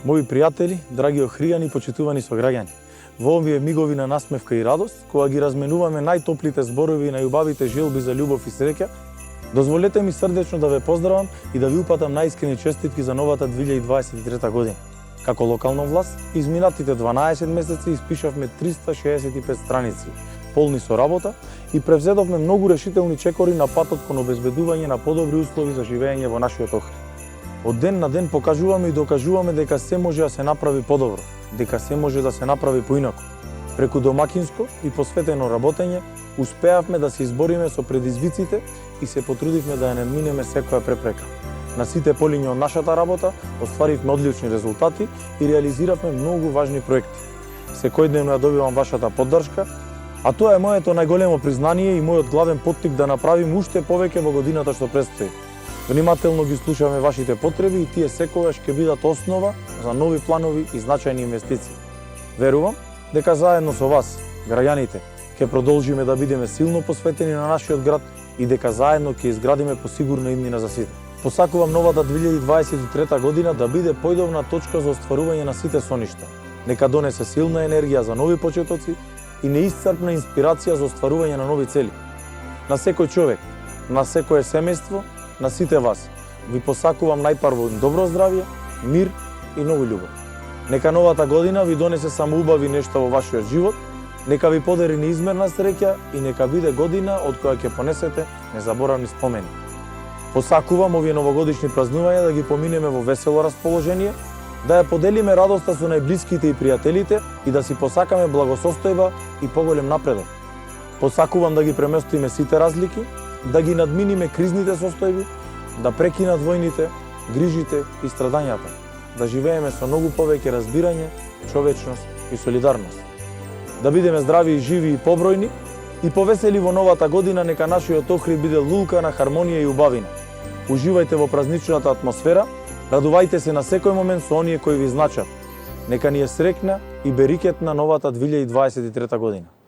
Мои пријатели, драги охријани, почитувани сограѓани, во овие мигови на насмевка и радост, кога ги разменуваме најтоплите зборови и најубавите желби за љубов и среќа, дозволете ми срдечно да ве поздравам и да ви упатам најискрени честитки за новата 2023 година. Како локална власт, изминатите 12 месеци испишавме 365 страници, полни со работа, и превзедовме многу решителни чекори на патот кон обезбедување на подобри услови за живење во нашиот Охрид. Од ден на ден покажуваме и докажуваме дека се може да се направи подобро, дека се може да се направи поинаку. Преку домакинско и посветено работење, успеавме да се избориме со предизвиците и се потрудивме да ја надминеме секоја препрека. На сите полиња од нашата работа остваривме одлични резултати и реализиравме многу важни проекти. Секојдневно ја добивам вашата поддршка, а тоа е моето најголемо признание и мојот главен поттик да направим уште повеќе во годината што предстои. Внимателно ги слушаме вашите потреби и тие секогаш ќе бидат основа за нови планови и значајни инвестиции. Верувам дека заедно со вас, граѓаните, ќе продолжиме да бидеме силно посветени на нашиот град и дека заедно ќе изградиме посигурна иднина за сите. Посакувам новата 2023 година да биде појдовна точка за остварување на сите соништа. Нека донесе силна енергија за нови почетоци и неисцрпна инспирација за остварување на нови цели. На секој човек, на секое семејство, на сите вас, ви посакувам најпрво добро здравје, мир и нови љубов. Нека новата година ви донесе само убави нешта во вашиот живот, нека ви подари неизмерна среќа и нека биде година од која ќе понесете незаборавни спомени. Посакувам овие новогодишни празнувања да ги поминеме во весело расположение, да ја поделиме радоста со најблиските и пријателите и да си посакаме благосостојба и поголем напредок. Посакувам да ги преместиме сите разлики, да ги надминиме кризните состојби, да прекинат војните, грижите и страдањата, да живееме со многу повеќе разбирање, човечност и солидарност. Да бидеме здрави и живи и побројни и повесели во новата година, нека нашиот Охрид биде лулка на хармонија и убавина. Уживајте во празничната атмосфера, радувајте се на секој момент со оние кои ви значат. Нека ни е среќна и берикетна новата 2023 година.